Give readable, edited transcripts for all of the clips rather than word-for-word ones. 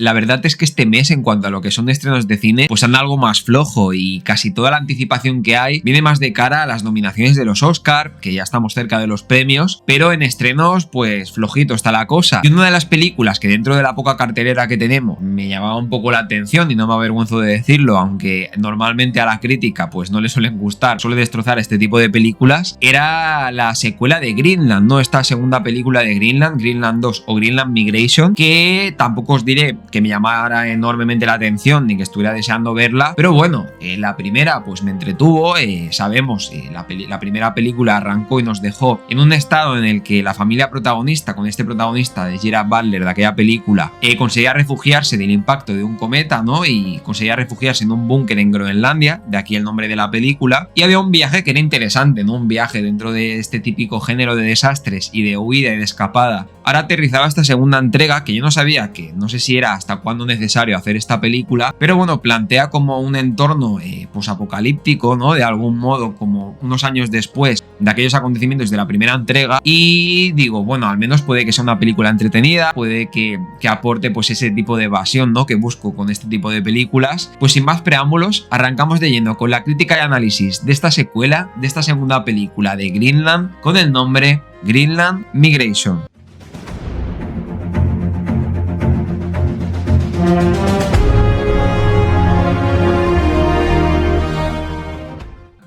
la verdad es que este mes, en cuanto a lo que son estrenos de cine, pues anda algo más flojo y casi toda la anticipación que hay viene más de cara a las nominaciones de los Oscar, que ya estamos cerca de los premios, pero en estrenos pues flojito está la cosa. Y una de las películas que dentro de la poca cartelera que tenemos me llamaba un poco la atención y no me avergüenzo de decirlo, aunque normalmente a la crítica pues no le suelen gustar, suele destrozar este tipo de películas, era la secuela de Greenland, ¿no? Esta segunda película de Greenland, Greenland 2 o Greenland Migration, que tampoco os diré que me llamara enormemente la atención ni que estuviera deseando verla, pero bueno, la primera pues me entretuvo, sabemos, la primera película arrancó y nos dejó en un estado en el que la familia protagonista, con este protagonista de Gerard Butler de aquella película, conseguía refugiarse del impacto de un cometa, ¿no? Y conseguía refugiarse en un búnker en Groenlandia, de aquí el nombre de la película, y había un viaje que era interesante, ¿no? Un viaje dentro de este típico género de desastres y de huida y de escapada. Ahora aterrizaba esta segunda entrega, que yo no sabía, que no sé si era hasta cuándo necesario hacer esta película, pero bueno, plantea como un entorno posapocalíptico, ¿no? De algún modo, como unos años después de aquellos acontecimientos de la primera entrega, y digo, bueno, al menos puede que sea una película entretenida, puede que aporte pues ese tipo de evasión, ¿no? Que busco con este tipo de películas. Pues sin más preámbulos, arrancamos de lleno con la crítica y análisis de esta secuela, de esta segunda película de Greenland, con el nombre Greenland Migration.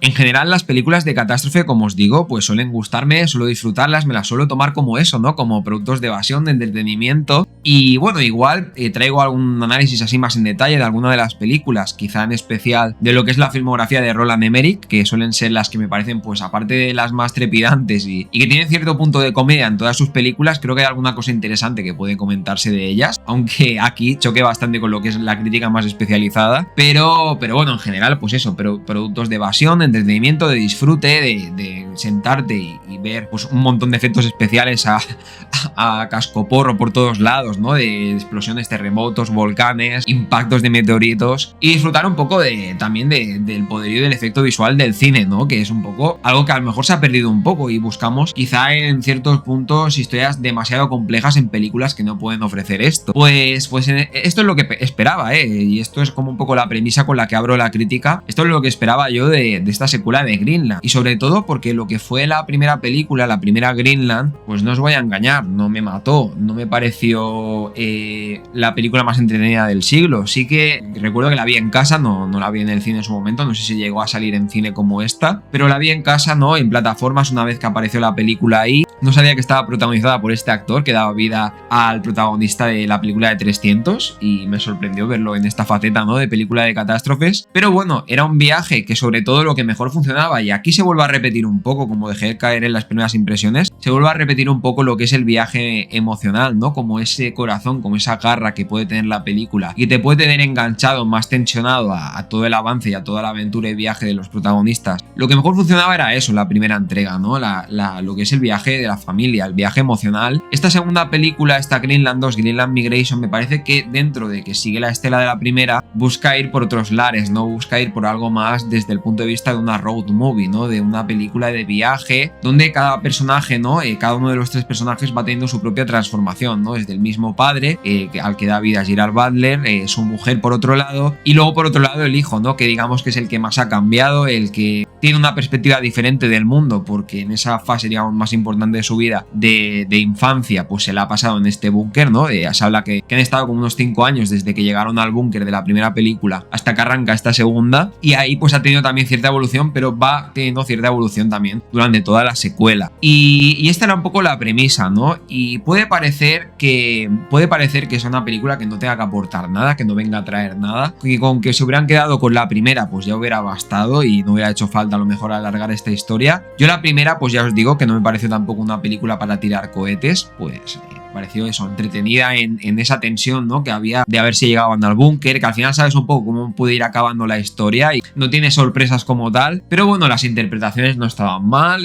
En general, las películas de catástrofe, como os digo, pues suelen gustarme, suelo disfrutarlas, me las suelo tomar como eso, ¿no? Como productos de evasión, de entretenimiento. Y bueno, igual traigo algún análisis así más en detalle de alguna de las películas, quizá en especial de lo que es la filmografía de Roland Emmerich, que suelen ser las que me parecen, pues aparte de las más trepidantes y que tienen cierto punto de comedia en todas sus películas, creo que hay alguna cosa interesante que puede comentarse de ellas, aunque aquí choque bastante con lo que es la crítica más especializada. Pero bueno, en general, pues eso, pero productos de evasión, de entretenimiento, de disfrute, de sentarte y ver pues un montón de efectos especiales a cascoporro por todos lados, ¿no? De explosiones, terremotos, volcanes, impactos de meteoritos, y disfrutar un poco también del poderío del efecto visual del cine, ¿no? Que es un poco algo que a lo mejor se ha perdido un poco y buscamos quizá en ciertos puntos historias demasiado complejas en películas que no pueden ofrecer esto. Pues esto es lo que esperaba, y esto es como un poco la premisa con la que abro la crítica. Esto es lo que esperaba yo de esta secuela de Greenland, y sobre todo porque lo que fue la primera película, la primera Greenland, pues no os voy a engañar, no me mató, no me pareció la película más entretenida del siglo. Sí que recuerdo que la vi en casa, no la vi en el cine en su momento, no sé si llegó a salir en cine como esta, pero la vi en casa, ¿no? En plataformas una vez que apareció la película ahí. No sabía que estaba protagonizada por este actor que daba vida al protagonista de la película de 300, y me sorprendió verlo en esta faceta, ¿no? De película de catástrofes. Pero bueno, era un viaje que sobre todo lo que mejor funcionaba, y aquí se vuelve a repetir un poco, como dejé caer en las primeras impresiones, se vuelve a repetir un poco lo que es el viaje emocional, ¿no? Como ese corazón, como esa garra que puede tener la película y te puede tener enganchado, más tensionado a todo el avance y a toda la aventura y viaje de los protagonistas. Lo que mejor funcionaba era eso, la primera entrega, ¿no? Lo que es el viaje de la familia, el viaje emocional. Esta segunda película, esta Greenland 2, Greenland Migration, me parece que dentro de que sigue la estela de la primera, busca ir por otros lares, ¿no? Busca ir por algo más desde el punto de vista de una road movie, ¿no? De una película de viaje, donde cada personaje, ¿no? Cada uno de los tres personajes va teniendo su propia transformación, ¿no? Desde el mismo padre, al que da vida Gerard Butler, su mujer por otro lado, y luego por otro lado el hijo, ¿no? Que digamos que es el que más ha cambiado, el que tiene una perspectiva diferente del mundo, porque en esa fase, digamos, más importante de su vida, de infancia, pues se la ha pasado en este búnker, ¿no? Se habla que han estado como unos 5 años desde que llegaron al búnker de la primera película hasta que arranca esta segunda, y ahí pues ha tenido también cierta evolución, pero va teniendo cierta evolución también durante toda la secuela. Y esta era un poco la premisa, ¿no? Y puede parecer que es una película que no tenga que aportar nada, que no venga a traer nada, y con que se hubieran quedado con la primera, pues ya hubiera bastado y no hubiera hecho falta a lo mejor alargar esta historia. Yo la primera, pues ya os digo que no me pareció tampoco una película para tirar cohetes, pues pareció eso, entretenida en esa tensión, ¿no? Que había de a ver si llegaban al búnker, que al final sabes un poco cómo puede ir acabando la historia y no tiene sorpresas como tal, pero bueno, las interpretaciones no estaban mal,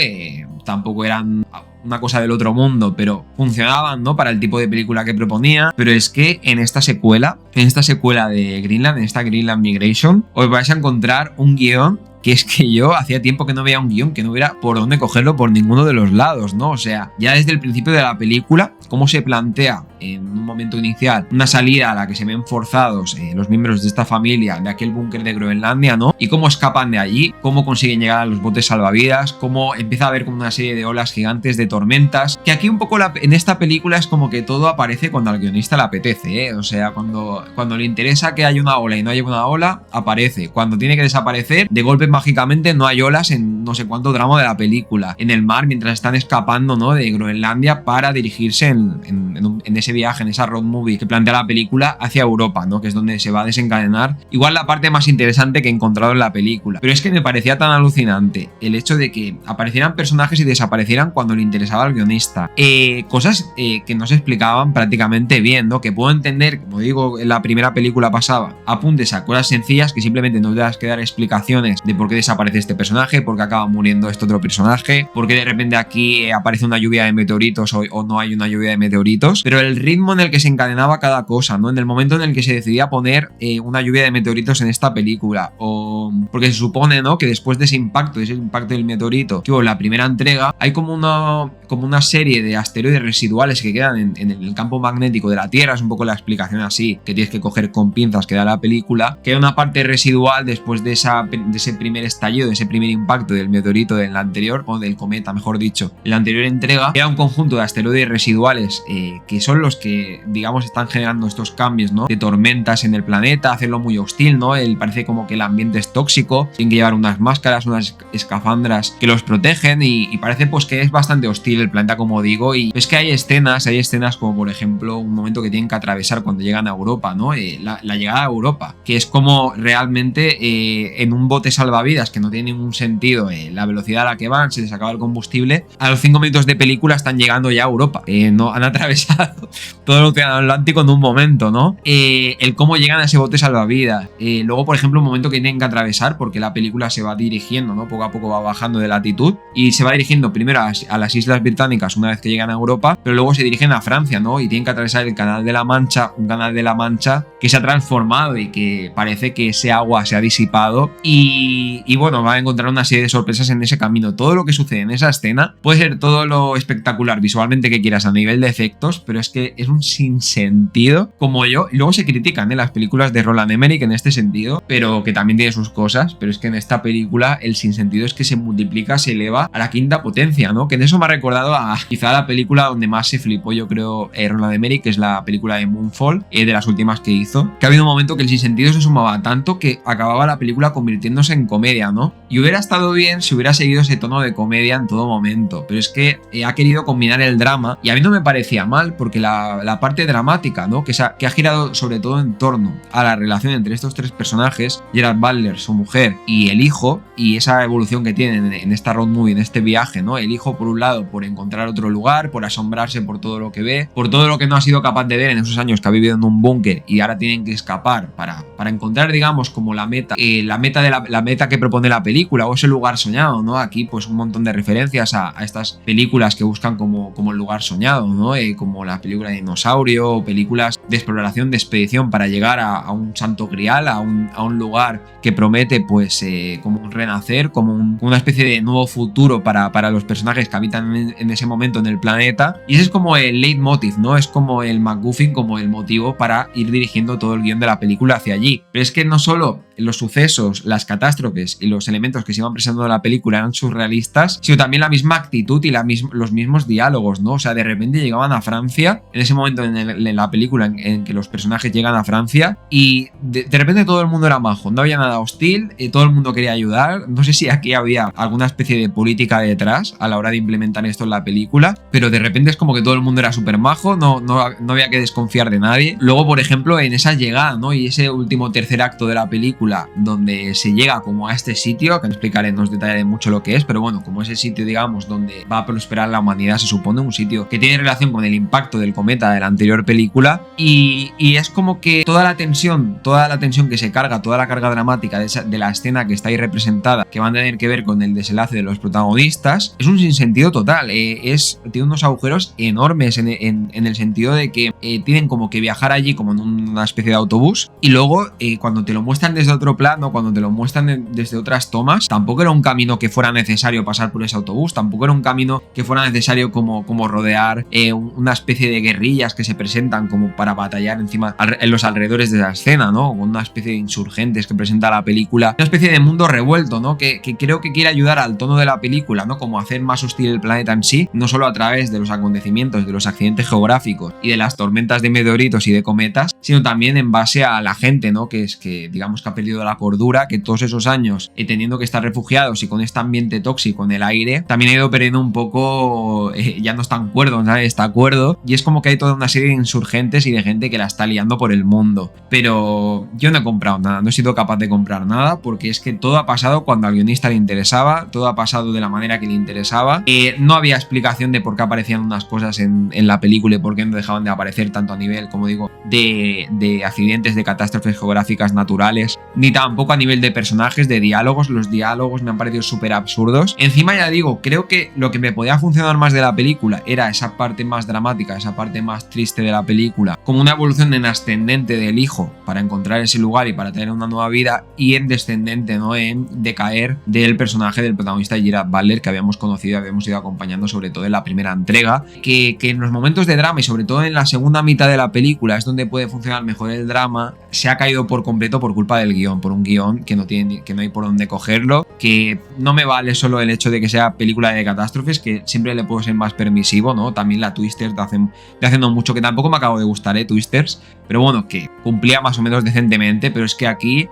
tampoco eran una cosa del otro mundo, pero funcionaban, ¿no? Para el tipo de película que proponía. Pero es que en esta secuela de Greenland, en esta Greenland Migration, os vais a encontrar un guión que es que yo hacía tiempo que no veía un guión que no hubiera por dónde cogerlo por ninguno de los lados, ¿no? O sea, ya desde el principio de la película, cómo se plantea en un momento inicial una salida a la que se ven forzados los miembros de esta familia de aquel búnker de Groenlandia, ¿no? Y cómo escapan de allí, cómo consiguen llegar a los botes salvavidas, cómo empieza a haber como una serie de olas gigantes, de tormentas, que aquí un poco en esta película es como que todo aparece cuando al guionista le apetece, ¿eh? O sea, cuando le interesa que haya una ola y no haya una ola, aparece. Cuando tiene que desaparecer, de golpe mágicamente no hay olas en no sé cuánto tramo de la película, en el mar, mientras están escapando, ¿no? De Groenlandia para dirigirse en ese viaje, en esa road movie que plantea la película hacia Europa, ¿no? Que es donde se va a desencadenar igual la parte más interesante que he encontrado en la película. Pero es que me parecía tan alucinante el hecho de que aparecieran personajes y desaparecieran cuando le interesaba al guionista. Cosas que no se explicaban prácticamente bien, ¿no? Que puedo entender, como digo, en la primera película pasaba, apuntes a cosas sencillas que simplemente no te das que dar explicaciones de por qué desaparece este personaje, por qué acaba muriendo este otro personaje, por qué de repente aquí aparece una lluvia de meteoritos o no hay una lluvia de meteoritos, pero el ritmo en el que se encadenaba cada cosa, ¿no? En el momento en el que se decidía poner una lluvia de meteoritos en esta película, o porque se supone, ¿no? Que después de ese impacto del meteorito que hubo en la primera entrega, hay como una serie de asteroides residuales que quedan en el campo magnético de la Tierra. Es un poco la explicación así que tienes que coger con pinzas que da la película, que hay una parte residual después de ese primer estallido, de ese primer impacto del meteorito del anterior, o del cometa mejor dicho, en la anterior entrega, era un conjunto de asteroides residuales que son los que, digamos, están generando estos cambios, ¿no? De tormentas en el planeta, hacerlo muy hostil, ¿no? Parece como que el ambiente es tóxico, tienen que llevar unas máscaras, unas escafandras que los protegen y parece pues que es bastante hostil el planeta, como digo, y es que hay escenas como por ejemplo un momento que tienen que atravesar cuando llegan a Europa, ¿no? La llegada a Europa, que es como realmente en un bote salvavidas que no tiene ningún sentido la velocidad a la que van, se les acaba el combustible, a los 5 minutos de película están llegando ya a Europa, no han atravesado todo el océano Atlántico en un momento, ¿no? El cómo llegan a ese bote salvavidas, luego por ejemplo un momento que tienen que atravesar porque la película se va dirigiendo, ¿no? Poco a poco va bajando de latitud y se va dirigiendo primero a las Islas Británicas una vez que llegan a Europa, pero luego se dirigen a Francia, ¿no? Y tienen que atravesar el Canal de la Mancha, un Canal de la Mancha que se ha transformado y que parece que ese agua se ha disipado y bueno, va a encontrar una serie de sorpresas en ese camino. Todo lo que sucede en esa escena puede ser todo lo espectacular visualmente que quieras a nivel de efectos, pero es que es un sinsentido como yo. Y luego se critican las películas de Roland Emmerich en este sentido, pero que también tiene sus cosas, pero es que en esta película el sinsentido es que se multiplica, se eleva a la quinta potencia, ¿no? Que en eso me ha recordado a quizá la película donde más se flipó, yo creo, Roland Emmerich, que es la película de Moonfall, de las últimas que hizo, que ha habido un momento que el sinsentido se sumaba tanto que acababa la película convirtiéndose en comedia, ¿no? Y hubiera estado bien si hubiera seguido ese tono de comedia en todo momento, pero es que ha querido combinar el drama y a mí no me parecía mal porque la parte dramática, ¿no? Que ha girado sobre todo en torno a la relación entre estos tres personajes, Gerard Butler, su mujer y el hijo, y esa evolución que tienen en esta road movie, en este viaje, ¿no? El hijo por un lado por encontrar otro lugar, por asombrarse por todo lo que ve, por todo lo que no ha sido capaz de ver en esos años que ha vivido en un búnker y ahora tienen que escapar para encontrar, digamos, como la meta que propone la película o ese lugar soñado, ¿no? Aquí pues un montón de referencias a estas películas que buscan como el lugar soñado, ¿no? Como la película de dinosaurio o películas de exploración, de expedición para llegar a un santo grial, a un lugar que promete pues como un renacer, como una especie de nuevo futuro para los personajes que habitan en ese momento en el planeta. Y ese es como el leitmotiv, ¿no? Es como el MacGuffin, como el motivo para ir dirigiendo todo el guión de la película hacia allí. Pero es que no solo los sucesos, las catástrofes y los elementos que se iban presentando en la película eran surrealistas, sino también la misma actitud y los mismos diálogos, ¿no? O sea, de repente llegaban a Francia, en ese momento en la película en que los personajes llegan a Francia y de repente todo el mundo era majo, no había nada hostil, todo el mundo quería ayudar. No sé si aquí había alguna especie de política detrás a la hora de implementar esto en la película, pero de repente es como que todo el mundo era súper majo, no había que desconfiar de nadie. Luego, por ejemplo, en esa llegada, ¿no? Y ese último tercer acto de la película donde se llega como a este sitio, que no explicaré, no os detallaré mucho lo que es, pero bueno, como ese sitio, digamos, donde va a prosperar la humanidad, se supone, un sitio que tiene relación con el impacto del cometa de la anterior película, y es como que toda la tensión que se carga, toda la carga dramática de la escena que está ahí representada, que van a tener que ver con el desenlace de los protagonistas, es un sinsentido total. Tiene unos agujeros enormes en el sentido de que tienen como que viajar allí como en una especie de autobús y luego cuando te lo muestran desde otro plano, cuando te lo muestran desde otras tomas, tampoco era un camino que fuera necesario pasar por ese autobús, tampoco era un camino que fuera necesario como rodear una especie de guerrillas que se presentan como para batallar en los alrededores de la escena, ¿no? Con una especie de insurgentes que presenta la película, una especie de mundo revuelto, ¿no? Que creo que quiere ayudar al tono de la película, ¿no? Como hacer más hostil el planeta en sí, no solo a través de los acontecimientos, de los accidentes geográficos y de las tormentas de meteoritos y de cometas, sino también en base a la gente, ¿no? Que digamos que ha perdido la cordura, que todos esos años teniendo que estar refugiados y con este ambiente tóxico en el aire, también ha ido perdiendo un poco, ya no están cuerdos, ¿sabes? Está cuerdo, y es como que hay toda una serie de insurgentes y de gente que la está liando por el mundo. Pero yo no he comprado nada, no he sido capaz de comprar nada, porque es que todo ha pasado cuando al guionista le interesaba, todo ha pasado de la manera que le interesaba, no había explicación de por qué aparecían unas cosas en la película y por qué no dejaban de aparecer, tanto a nivel, como digo, de accidentes, de catástrofes geográficas naturales, ni tampoco a nivel de personajes, de diálogos. Los diálogos me han parecido súper absurdos. Encima, ya digo, creo que lo que me podía funcionar más de la película era esa parte más dramática, esa parte más triste de la película, como una evolución en ascendente del hijo para encontrar ese lugar y para tener una nueva vida, y en descendente, ¿no? En decaer del personaje del protagonista Gerard Butler, que habíamos conocido y habíamos ido acompañando sobre todo en la primera entrega, que en los momentos de drama y sobre todo en la segunda mitad de la película es donde puede funcionar mejor el drama, se ha caído por completo por culpa del guión, por un guión que no hay por dónde cogerlo, que no me vale solo el hecho de que sea película de catástrofes, que siempre le puedo ser más permisivo, ¿no? También la Twisters de hace no mucho, que tampoco me acabo de gustar, Twisters, pero bueno, que cumplía más o menos decentemente, pero es que aquí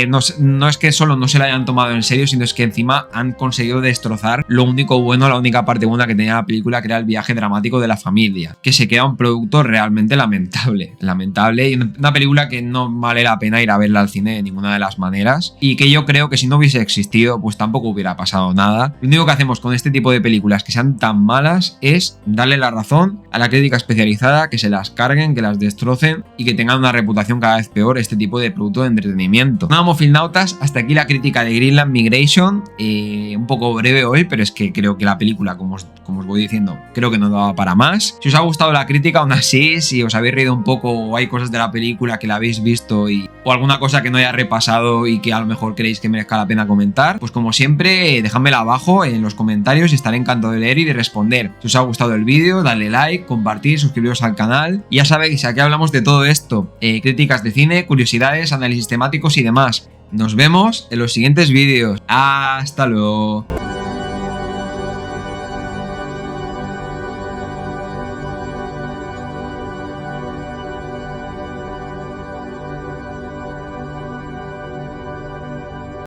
no es que solo no se la hayan tomado en serio, sino es que encima han conseguido destrozar lo único bueno, la única parte buena que tenía la película, que era el viaje dramático de la familia, que se queda un producto realmente lamentable, y una película que no vale la pena ir a verla al cine de ninguna de las maneras, y que yo creo que si no hubiese existido, pues tampoco hubiera pasado nada. Lo único que hacemos con este tipo de películas que sean tan malas es darle la razón a la crítica especializada, que se las carguen, que las destrocen y que tengan una reputación cada vez peor este tipo de producto de entretenimiento. Nada, Mofilnautas, hasta aquí la crítica de Greenland Migration, un poco breve hoy, pero es que creo que la película, como os voy diciendo, creo que no daba para más. Si os ha gustado la crítica, aún así, si os habéis reído un poco o hay cosas de la película que la habéis visto o alguna cosa que no haya repasado y que a lo mejor creéis que merezca la pena comentar, pues como siempre, dejádmela abajo en los comentarios y estaré encantado de leer y de responder. Si os ha gustado el vídeo, dale like, compartir, suscribiros al canal. Y ya sabéis, aquí hablamos de todo esto, críticas de cine, curiosidades, análisis temáticos y demás. Nos vemos en los siguientes vídeos. Hasta luego.